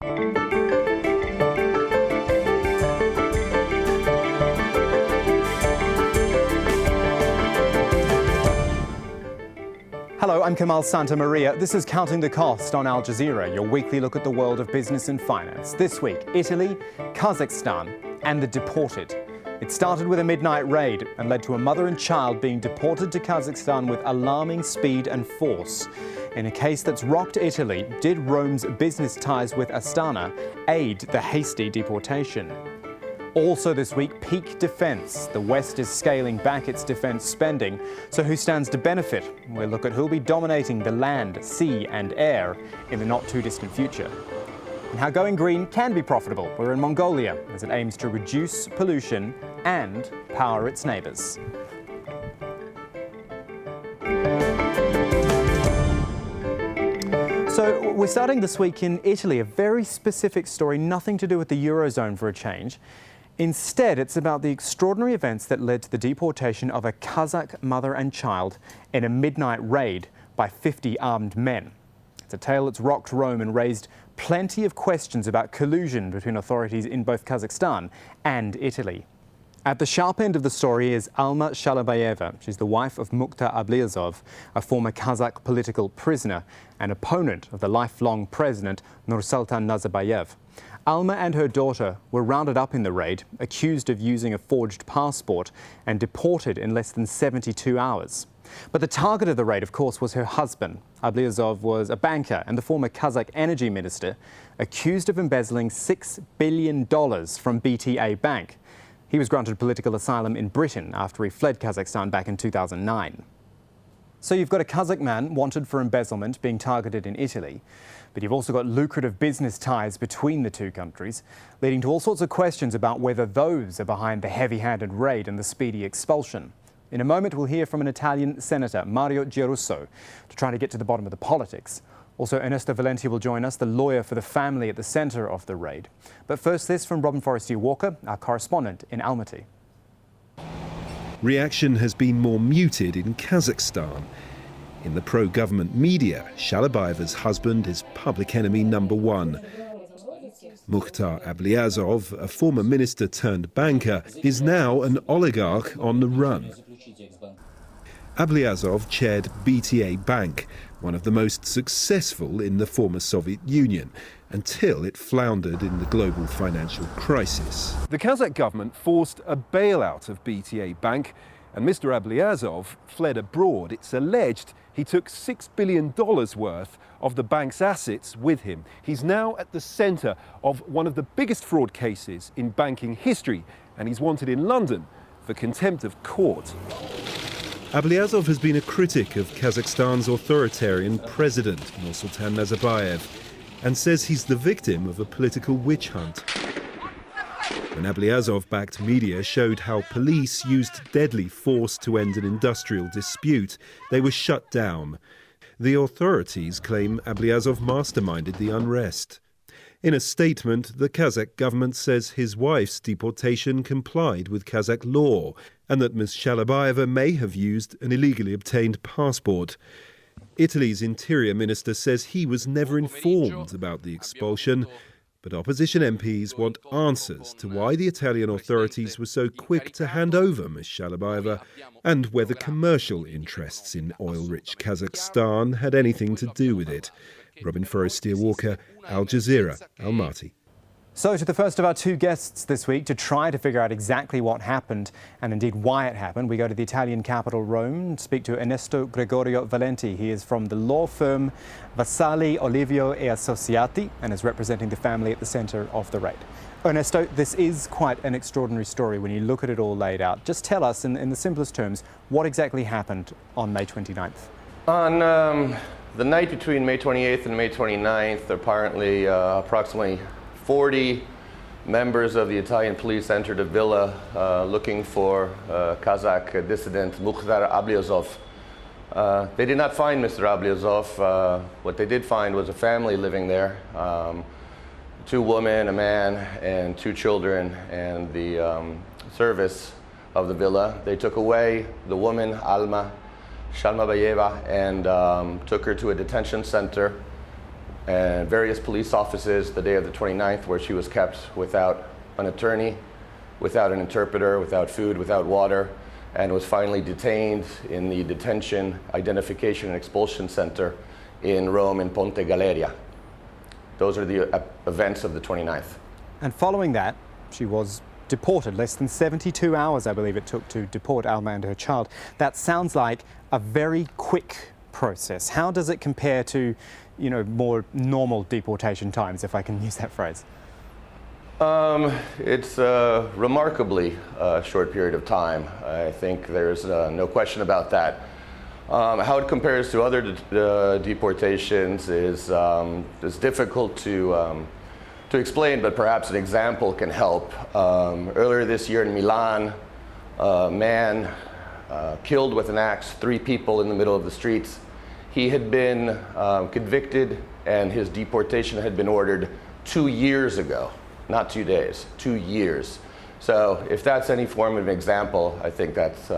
Hello, I'm Kamal Santamaria. This is Counting the Cost on Al Jazeera, your weekly look at the world of business and finance. This week, Italy, Kazakhstan, and the deported. It started with a midnight raid and led to a mother and child being deported to Kazakhstan with alarming speed and force. In a case that's rocked Italy, did Rome's business ties with Astana aid the hasty deportation? Also this week, peak defence. The West is scaling back its defence spending. So who stands to benefit? We'll look at who'll be dominating the land, sea and air in the not too distant future. And how going green can be profitable. We're in Mongolia as it aims to reduce pollution and power its neighbours. So we're starting this week in Italy, a very specific story, nothing to do with the Eurozone for a change. Instead, it's about the extraordinary events that led to the deportation of a Kazakh mother and child in a midnight raid by 50 armed men. It's a tale that's rocked Rome and raised plenty of questions about collusion between authorities in both Kazakhstan and Italy. At the sharp end of the story is Alma Shalabayeva. She's the wife of Mukhtar Ablyazov, a former Kazakh political prisoner and opponent of the lifelong president Nursultan Nazarbayev. Alma and her daughter were rounded up in the raid, accused of using a forged passport and deported in less than 72 hours. But the target of the raid, of course, was her husband. Ablyazov was a banker and the former Kazakh energy minister, accused of embezzling $6 billion from BTA Bank. He was granted political asylum in Britain after he fled Kazakhstan back in 2009. So you've got a Kazakh man wanted for embezzlement being targeted in Italy, but you've also got lucrative business ties between the two countries, leading to all sorts of questions about whether those are behind the heavy-handed raid and the speedy expulsion. In a moment, we'll hear from an Italian senator, Mario Giarrusso, to try to get to the bottom of the politics. Also, Ernesto Valenti will join us, the lawyer for the family at the centre of the raid. But first, this from Robin Forestier-Walker, our correspondent in Almaty. Reaction has been more muted in Kazakhstan. In the pro-government media, Shalabayeva's husband is public enemy number one. Mukhtar Ablyazov, a former minister turned banker, is now an oligarch on the run. Ablyazov chaired BTA Bank, one of the most successful in the former Soviet Union, until it floundered in the global financial crisis. The Kazakh government forced a bailout of BTA Bank, and Mr. Ablyazov fled abroad. It's alleged he took $6 billion worth of the bank's assets with him. He's now at the centre of one of the biggest fraud cases in banking history, and he's wanted in London for contempt of court. Ablyazov has been a critic of Kazakhstan's authoritarian president, Nursultan Nazarbayev, and says he's the victim of a political witch hunt. When Ablyazov-backed media showed how police used deadly force to end an industrial dispute, they were shut down. The authorities claim Ablyazov masterminded the unrest. In a statement, the Kazakh government says his wife's deportation complied with Kazakh law and that Ms. Shalabayeva may have used an illegally obtained passport. Italy's interior minister says he was never informed about the expulsion, but opposition MPs want answers to why the Italian authorities were so quick to hand over Ms. Shalabayeva and whether commercial interests in oil-rich Kazakhstan had anything to do with it. Robin Forestier-Walker, Al Jazeera, Almaty. So to the first of our two guests this week to try to figure out exactly what happened and indeed why it happened, we go to the Italian capital, Rome, and speak to Ernesto Gregorio Valenti. He is from the law firm Vassalli, Olivio e Associati and is representing the family at the centre of the raid. Ernesto, this is quite an extraordinary story when you look at it all laid out. Just tell us, in the simplest terms, what exactly happened on May 29th? On the night between May 28th and May 29th, apparently approximately 40 members of the Italian police entered a villa looking for Kazakh dissident Mukhtar Ablyazov. They did not find Mr. Ablyazov. What they did find was a family living there, 2 women, a man, and 2 children, and the service of the villa. They took away the woman, Alma Shalabayeva, and took her to a detention center and various police offices the day of the 29th, where she was kept without an attorney, without an interpreter, without food, without water, and was finally detained in the Detention, Identification, and Expulsion Center in Rome in Ponte Galeria. Those are the events of the 29th. And following that, she was deported. Less than 72 hours, I believe it took to deport Alma and her child. That sounds like a very quick process. How does it compare to, you know, more normal deportation times, if I can use that phrase? It's a remarkably short period of time. I think there's no question about that. How it compares to other deportations is difficult to explain, but perhaps an example can help. Earlier this year in Milan, a man killed with an axe 3 people in the middle of the streets. He had been convicted, and his deportation had been ordered 2 years ago. Not 2 days, 2 years. So if that's any form of an example, I think that's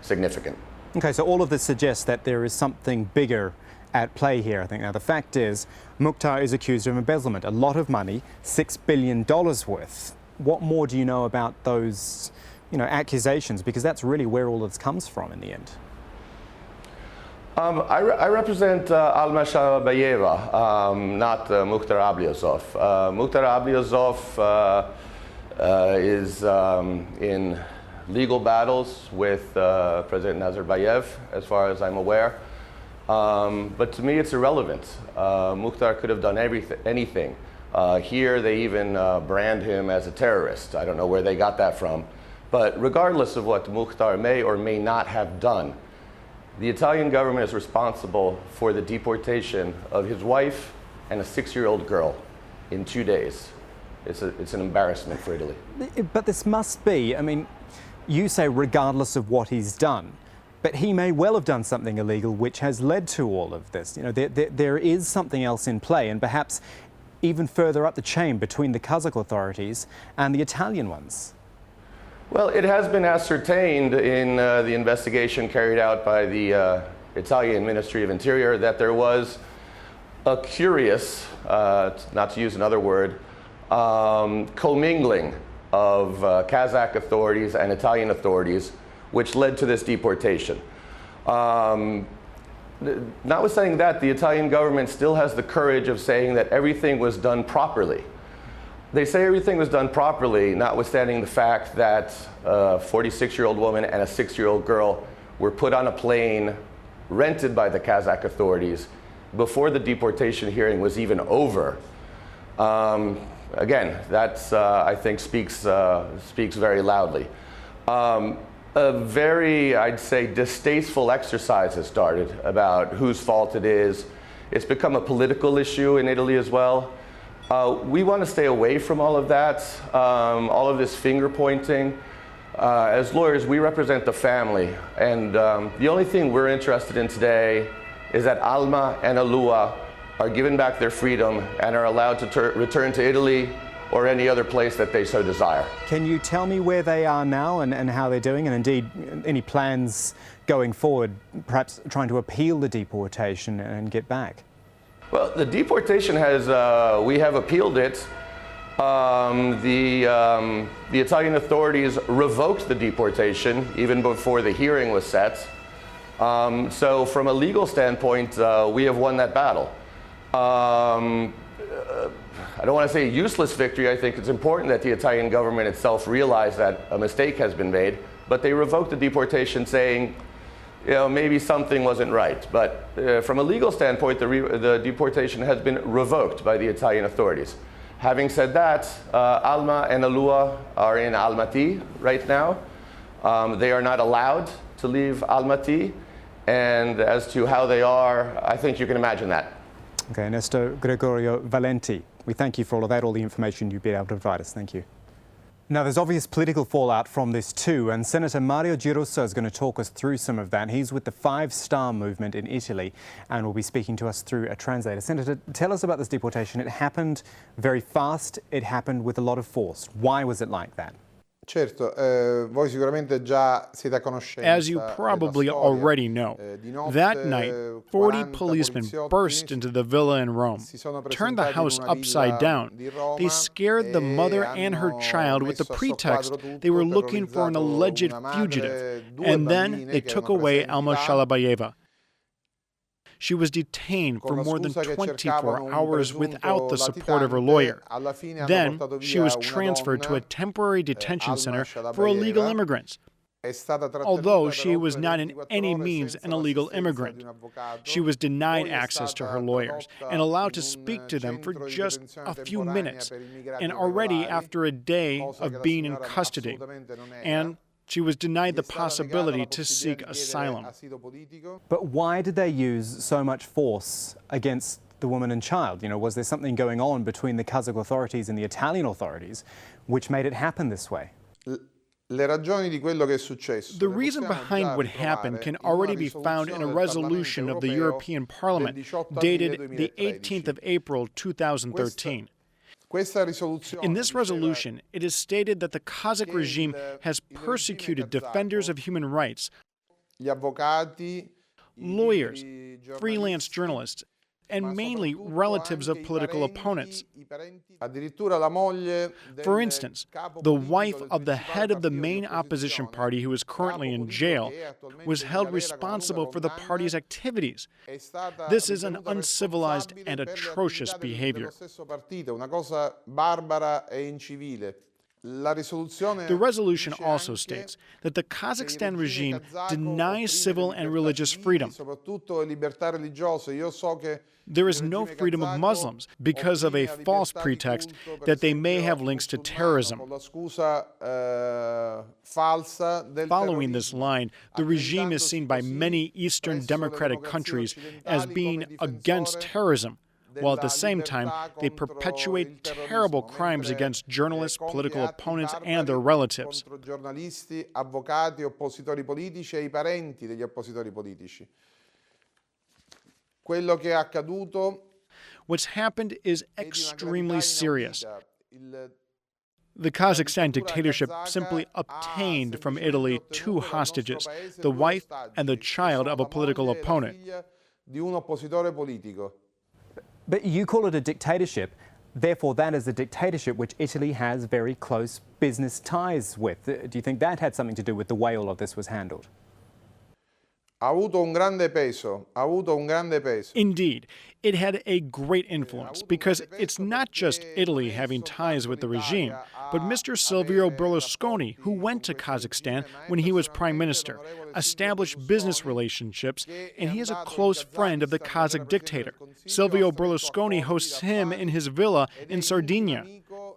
significant. Okay, so all of this suggests that there is something bigger at play here, I think. Now, the fact is, Mukhtar is accused of embezzlement, a lot of money, $6 billion worth. What more do you know about those, you know, accusations? Because that's really where all of this comes from in the end. I represent Alma Shabayeva, not Mukhtar Ablyazov. Mukhtar Ablyazov is in legal battles with President Nazarbayev, as far as I'm aware. But to me, it's irrelevant. Mukhtar could have done anything. Here, they even brand him as a terrorist. I don't know where they got that from. But regardless of what Mukhtar may or may not have done, the Italian government is responsible for the deportation of his wife and a 6-year-old girl in 2 days. It's an embarrassment for Italy. But this must be, I mean, you say regardless of what he's done, but he may well have done something illegal which has led to all of this. You know, there is something else in play, and perhaps even further up the chain between the Kazakh authorities and the Italian ones. Well, it has been ascertained in the investigation carried out by the Italian Ministry of Interior that there was a curious, not to use another word, commingling of Kazakh authorities and Italian authorities, which led to this deportation. Notwithstanding that, the Italian government still has the courage of saying that everything was done properly. They say everything was done properly, notwithstanding the fact that a 46-year-old woman and a 6-year-old girl were put on a plane rented by the Kazakh authorities before the deportation hearing was even over. Again, that's, I think, speaks very loudly. A very, I'd say, distasteful exercise has started about whose fault it is. It's become a political issue in Italy as well. We want to stay away from all of that, all of this finger pointing. As lawyers, we represent the family, and the only thing we're interested in today is that Alma and Alua are given back their freedom and are allowed to return to Italy or any other place that they so desire. Can you tell me where they are now and how they're doing, and indeed any plans going forward, perhaps trying to appeal the deportation and get back? Well, the deportation has, we have appealed it. The Italian authorities revoked the deportation even before the hearing was set. So from a legal standpoint, we have won that battle. I don't want to say a useless victory. I think it's important that the Italian government itself realize that a mistake has been made, but they revoked the deportation saying, you know, maybe something wasn't right. But from a legal standpoint, the deportation has been revoked by the Italian authorities. Having said that, Alma and Alua are in Almaty right now. They are not allowed to leave Almaty. And as to how they are, I think you can imagine that. Okay, Ernesto Gregorio Valenti, we thank you for all of that, all the information you've been able to provide us. Thank you. Now, there's obvious political fallout from this too, and Senator Mario Girusso is going to talk us through some of that. He's with the 5 Star Movement in Italy and will be speaking to us through a translator. Senator, tell us about this deportation. It happened very fast. It happened with a lot of force. Why was it like that? Certo, voi sicuramente già siete a conoscenza As you della probably storia. already know, Di notte, that night, 40 40 policemen poliziotti burst into the villa in Rome, si sono turned the presentati in house una upside villa down. di Roma They scared the e mother and her hanno child with the messo a pretext soqquadro they were tutto, looking for an terrorizzato alleged una madre, fugitive, due and then bambine they che took erano away presenti Alma là, Shalabayeva. She was detained for con la more than scusa che 24 cercavano un hours presunto without the support of her lawyer. latitante. Alla fine hanno Then portato she via was una transferred to a donna, temporary detention Alma center for illegal Shalabayeva. immigrants. È stata Although trattenuta she per was oltre not in 24 any ore means senza an illegal l'assistenza immigrant. di un avvocato. She was denied Poi è access to stata her lawyers and tradotta allowed to in un speak to them for centro di just detenzione a few temporanea minutes. per immigrati And already irregolari, after a day cosa che of la being in signora custody, assolutamente non era. and she was denied Gli the è stata negata possibility la to possibilità seek di chiedere asylum. asilo politico. But why did they use so much force against the woman and child? You know, was there something going on between the Kazakh authorities and the Italian authorities which made it happen this way? Le ragioni di quello che è successo. The le reason possiamo behind già what happened ritrovare can in una already be found in a risoluzione del resolution Parlamento of the europeo European Parliament del 18 dated aprile the 2013. 18th of April 2013. Questa risoluzione In this diceva resolution, it is stated that the Kazakh regime has il regime persecuted kazako, defenders of human rights, gli avvocati, lawyers, i freelance giornalisti, journalists, and ma mainly soprattutto relatives of anche i political parenti, opponents. addirittura la moglie For del instance, capo the politico wife del of the principale head of the partito di main opposition opposizione, party, who is currently capo in politico jail, che è attualmente was in held galera con una lunga responsible for the condanna, party's activities. è stata This is an ritenuta uncivilized responsabile and per le atrocious attività behavior. dello stesso partito, una cosa barbara e incivile. La risoluzione The resolution dice also anche states that the che il Kazakhstan regime kazako denies opprime civil le and libertà religious civili, freedom. soprattutto le libertà religiose. Io so che There il is no regime freedom of kazako Muslims because of a opprime la false libertà di pretext culto, per that they may esempio, have links to musulmano, terrorism. con la scusa falsa del Following this terrorismo, line, the regime is accreditandosi seen by così many Eastern presso le democratic democrazie countries as occidentali being come against difensore terrorism, while at the della same time libertà they contro perpetuate il terrorismo, terrible crimes mentre, against journalists, compie political atti opponents, barbari and their relatives. contro giornalisti, avvocati, oppositori politici e i parenti degli oppositori politici. Quello che è accaduto What's happened is è di una extremely gravità serious. inaudita. The Kazakhstan dictatorship simply obtained from Italy two hostages, the wife and the child of a political opponent. Di un oppositore politico. But you call it a dictatorship, therefore that is a dictatorship which Italy has very close business ties with. Do you think that had something to do with the way all of this was handled? Ha avuto un grande peso, ha avuto un grande peso. Indeed, it had a great influence because it's not just Italy having ties with the regime, but Mr. Silvio Berlusconi, who went to Kazakhstan when he was prime minister, established business relationships, and he is a close friend of the Kazakh dictator. Silvio Berlusconi hosts him in his villa in Sardinia.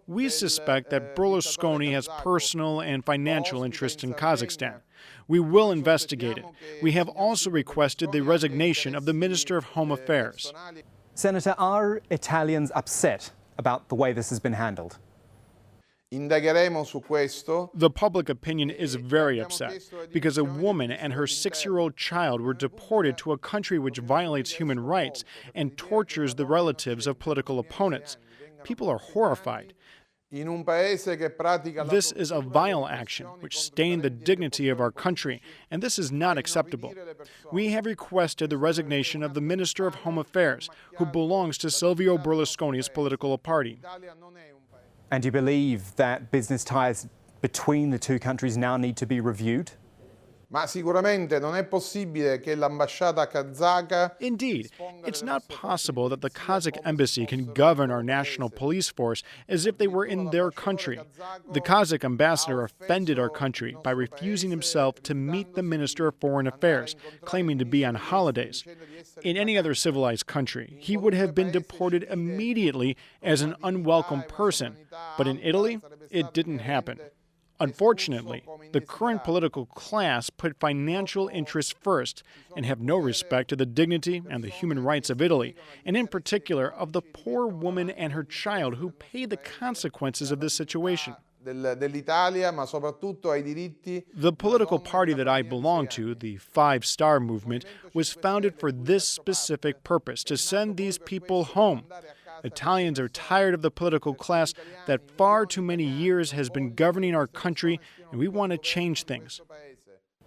We suspect that Berlusconi has personal and financial interests in Kazakhstan. We will investigate it. We have also requested the resignation of the Minister of Home Affairs. Senator, are Italians upset about the way this has been handled? Indagheremo su questo. The public opinion is very upset because a woman and her 6-year-old child were deported to a country which violates human rights and tortures the relatives of political opponents. People are horrified. In un paese che pratica la This is a vile action which stained the dignity of our country, and this is not acceptable. We have requested the resignation of the Minister of Home Affairs, who belongs to Silvio Berlusconi's political party. And do you believe that business ties between the two countries now need to be reviewed? Ma sicuramente non è possibile che l'ambasciata kazaka Indeed, it's not possible that the Kazakh embassy can govern our national police force as if they were in their country. The Kazakh ambassador offended our country by refusing himself to meet the Minister of Foreign Affairs, claiming to be on holidays. In any other civilized country, he would have been deported immediately as an unwelcome person. But in Italy, it didn't happen. Unfortunately, the current political class put financial interests first and have no respect to the dignity and the human rights of Italy, and in particular of the poor woman and her child who pay the consequences of this situation. dell'Italia, ma soprattutto ai diritti. The political party that I belong to, the 5-Star Movement, was founded for this specific purpose, to send these people home. Italians are tired of the political class that far too many years has been governing our country, and we want to change things.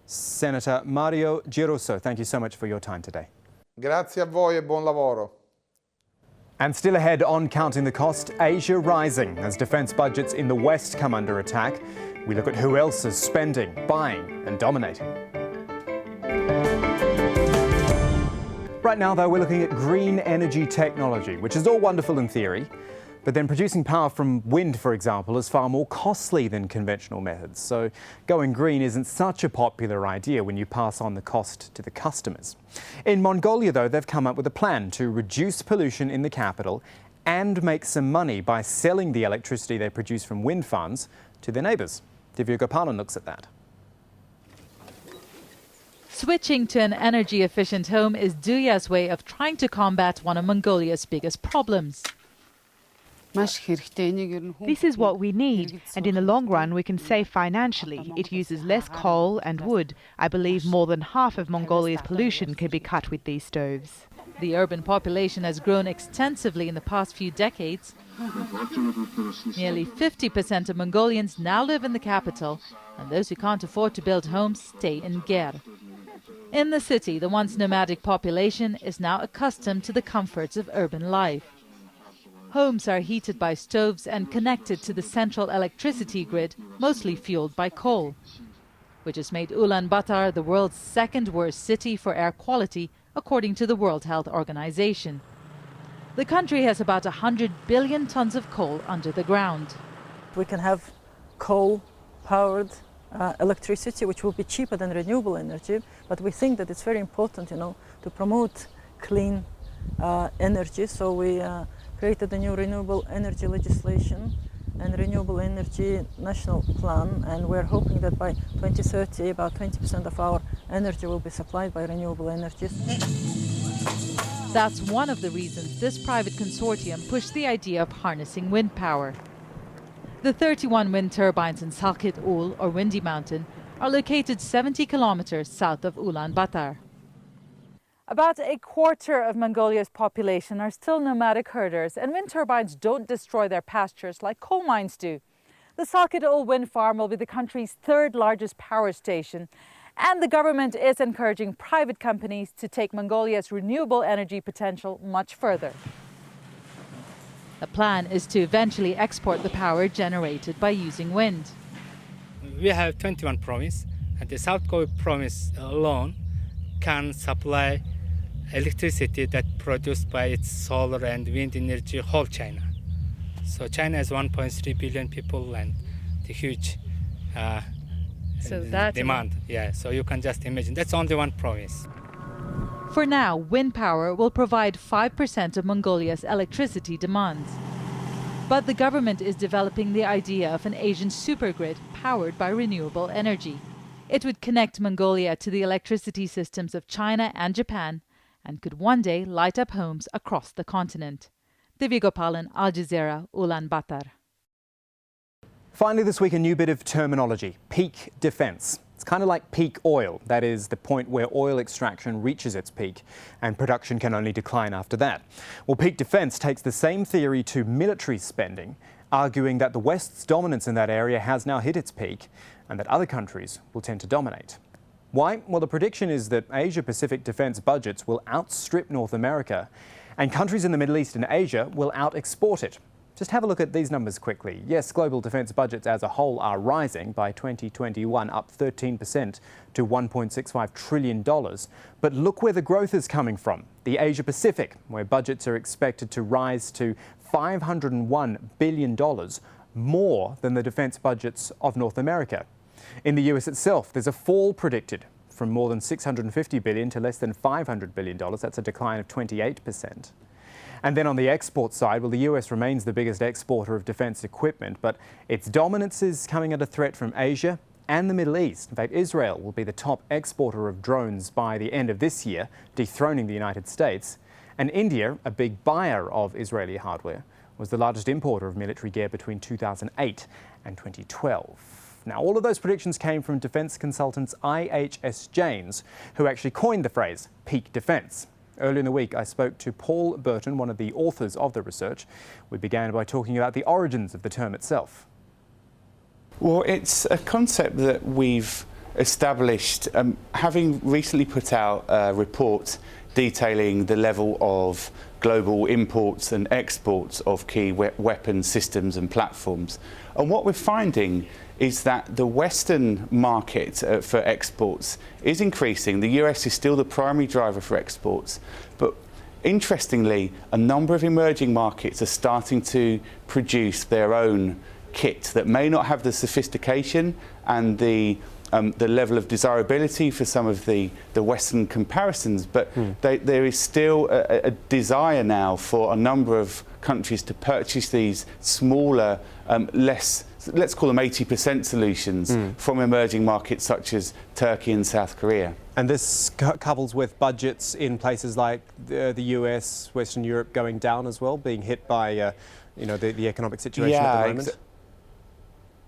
Senator Mario Girosso, thank you so much for your time today. Grazie a voi e buon lavoro. And still ahead on Counting the Cost, Asia rising as defence budgets in the West come under attack. We look at who else is spending, buying and dominating. Right now, though, we're looking at green energy technology, which is all wonderful in theory, but then producing power from wind, for example, is far more costly than conventional methods. So going green isn't such a popular idea when you pass on the cost to the customers. In Mongolia, though, they've come up with a plan to reduce pollution in the capital and make some money by selling the electricity they produce from wind farms to their neighbours. Divya Gopalan looks at that. Switching to an energy-efficient home is Duya's way of trying to combat one of Mongolia's biggest problems. This is what we need, and in the long run we can save financially. It uses less coal and wood. I believe more than half of Mongolia's pollution can be cut with these stoves. The urban population has grown extensively in the past few decades. Nearly 50% of Mongolians now live in the capital, and those who can't afford to build homes stay in Ger. In the city, the once nomadic population is now accustomed to the comforts of urban life. Homes are heated by stoves and connected to the central electricity grid, mostly fueled by coal, which has made Ulaanbaatar the world's second worst city for air quality, according to the World Health Organization. The country has about 100 billion tons of coal under the ground. We can have coal-powered electricity, which will be cheaper than renewable energy, but we think that it's very important, to promote clean energy. So we created a new renewable energy legislation and renewable energy national plan, and we're hoping that by 2030 about 20% of our energy will be supplied by renewable energies. That's one of the reasons this private consortium pushed the idea of harnessing wind power. The 31 wind turbines in Salkit Ul, or Windy Mountain, are located 70 kilometers south of Ulaanbaatar. About a quarter of Mongolia's population are still nomadic herders, and wind turbines don't destroy their pastures like coal mines do. The Salkit Ul wind farm will be the country's third largest power station, and the government is encouraging private companies to take Mongolia's renewable energy potential much further. The plan is to eventually export the power generated by using wind. We have 21 provinces, and the South Korea province alone can supply electricity that produced by its solar and wind energy whole China. So China has 1.3 billion people and the huge demand. Yeah, so you can just imagine that's only one province. For now, wind power will provide 5% of Mongolia's electricity demands. But the government is developing the idea of an Asian supergrid powered by renewable energy. It would connect Mongolia to the electricity systems of China and Japan and could one day light up homes across the continent. Divya Gopalan, Al Jazeera, Ulaanbaatar. Finally this week, a new bit of terminology, peak defence. It's kind of like peak oil, that is the point where oil extraction reaches its peak and production can only decline after that. Well, peak defence takes the same theory to military spending, arguing that the West's dominance in that area has now hit its peak and that other countries will tend to dominate. Why? Well, the prediction is that Asia-Pacific defence budgets will outstrip North America and countries in the Middle East and Asia will out-export it. Just have a look at these numbers quickly. Yes, global defence budgets as a whole are rising, by 2021 up 13% to $1.65 trillion. But look where the growth is coming from. The Asia-Pacific, where budgets are expected to rise to $501 billion, more than the defence budgets of North America. In the US itself, there's a fall predicted from more than $650 billion to less than $500 billion. That's a decline of 28%. And then on the export side, well, the US remains the biggest exporter of defence equipment, but its dominance is coming under threat from Asia and the Middle East. In fact, Israel will be the top exporter of drones by the end of this year, dethroning the United States. And India, a big buyer of Israeli hardware, was the largest importer of military gear between 2008 and 2012. Now, all of those predictions came from defence consultants IHS Janes, who actually coined the phrase peak defence. Earlier in the week, I spoke to Paul Burton, one of the authors of the research. We began by talking about the origins of the term itself. Well, it's a concept that we've established, having recently put out a report detailing the level of global imports and exports of key weapon systems and platforms. And what we're finding is that the Western market for exports is increasing. The US is still the primary driver for exports, but interestingly, a number of emerging markets are starting to produce their own kit that may not have the sophistication and the level of desirability for some of the Western comparisons, but there is still a desire now for a number of countries to purchase these smaller, let's call them 80% solutions from emerging markets such as Turkey and South Korea. And this couples with budgets in places like the US, Western Europe going down as well, being hit by the economic situation at the moment.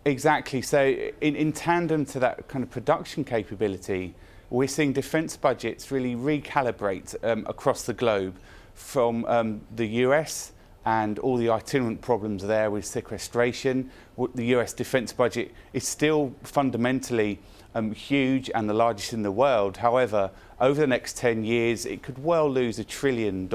Exactly. So in tandem to that kind of production capability, we're seeing defence budgets really recalibrate across the globe from the US and all the itinerant problems there with sequestration. The US defence budget is still fundamentally huge and the largest in the world. However, over the next 10 years, it could well lose $1 trillion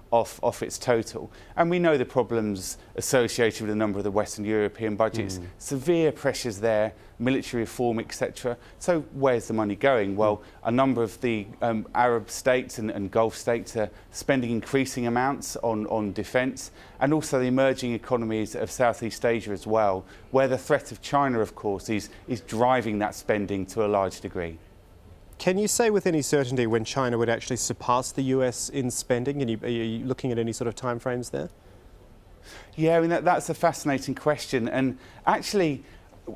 off its total. And we know the problems associated with a number of the Western European budgets, severe pressures there, military reform, etc. So where's the money going? Well, a number of the Arab states and Gulf states are spending increasing amounts on defence, and also the emerging economies of Southeast Asia as well, where the threat of China, of course, is driving that spending to a large degree. Can you say with any certainty when China would actually surpass the US in spending? Are you looking at any sort of timeframes there? Yeah, I mean, that's a fascinating question. And actually,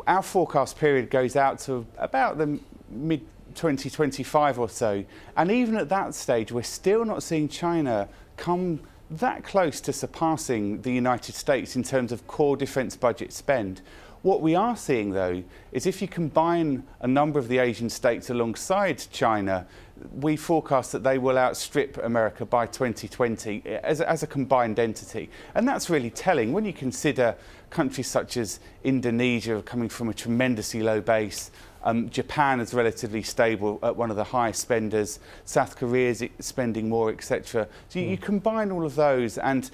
our forecast period goes out to about the mid-2025 or so. And even at that stage, we're still not seeing China come that close to surpassing the United States in terms of core defence budget spend. What we are seeing, though, is if you combine a number of the Asian states alongside China, we forecast that they will outstrip America by 2020 as a combined entity. And that's really telling when you consider countries such as Indonesia coming from a tremendously low base, Japan is relatively stable at one of the highest spenders, South Korea is spending more, etc. So you combine all of those and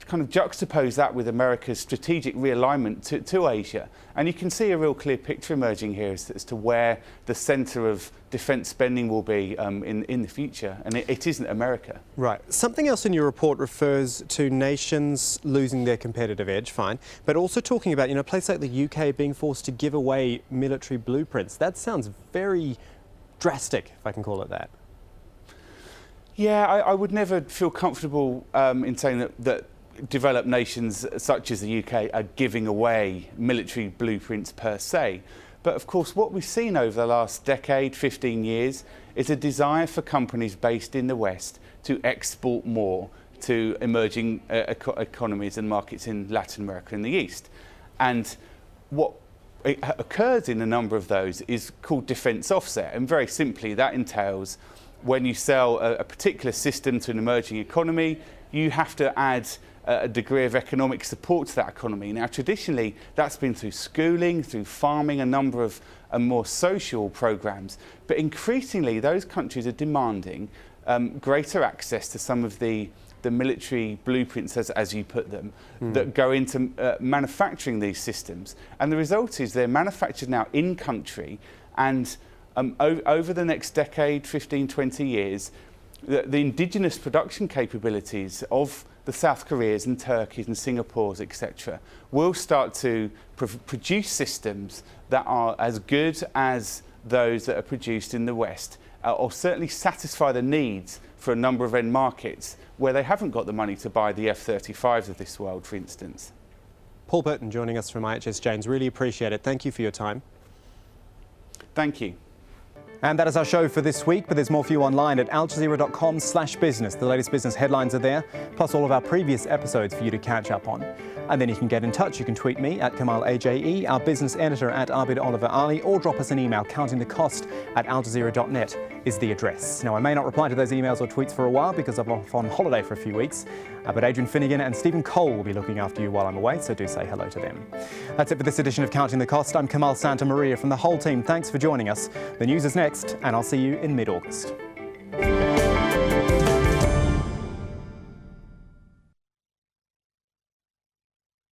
kind of juxtapose that with America's strategic realignment to Asia, and you can see a real clear picture emerging here as to where the centre of defence spending will be in the future, and it isn't America. Right. Something else in your report refers to nations losing their competitive edge, fine, but also talking about, a place like the UK being forced to give away military blueprints. That sounds very drastic, if I can call it that. Yeah, I would never feel comfortable in saying that developed nations such as the UK are giving away military blueprints per se. But of course, what we've seen over the last decade, 15 years, is a desire for companies based in the West to export more to emerging economies and markets in Latin America and the East. And what occurs in a number of those is called defence offset. And very simply, that entails when you sell a particular system to an emerging economy, you have to add a degree of economic support to that economy. Now, traditionally, that's been through schooling, through farming, a number of more social programs. But increasingly, those countries are demanding greater access to some of the military blueprints, as you put them, that go into manufacturing these systems. And the result is they're manufactured now in country, and over the next decade, 15, 20 years, the indigenous production capabilities of the South Koreas and Turkeys and Singapores, etc., will start to produce systems that are as good as those that are produced in the West, or certainly satisfy the needs for a number of end markets where they haven't got the money to buy the F-35s of this world, for instance. Paul Burton joining us from IHS Janes. Really appreciate it. Thank you for your time. Thank you. And that is our show for this week, but there's more for you online at aljazeera.com/business. The latest business headlines are there, plus all of our previous episodes for you to catch up on. And then you can get in touch. You can tweet me at Kamal AJE, our business editor at Abid Oliver Ali, or drop us an email. countingthecost@aljazeera.net is the address. Now, I may not reply to those emails or tweets for a while because I'm off on holiday for a few weeks, but Adrian Finnegan and Stephen Cole will be looking after you while I'm away, so do say hello to them. That's it for this edition of Counting the Cost. I'm Kamal Santamaria from the whole team. Thanks for joining us. The news is next, and I'll see you in mid-August.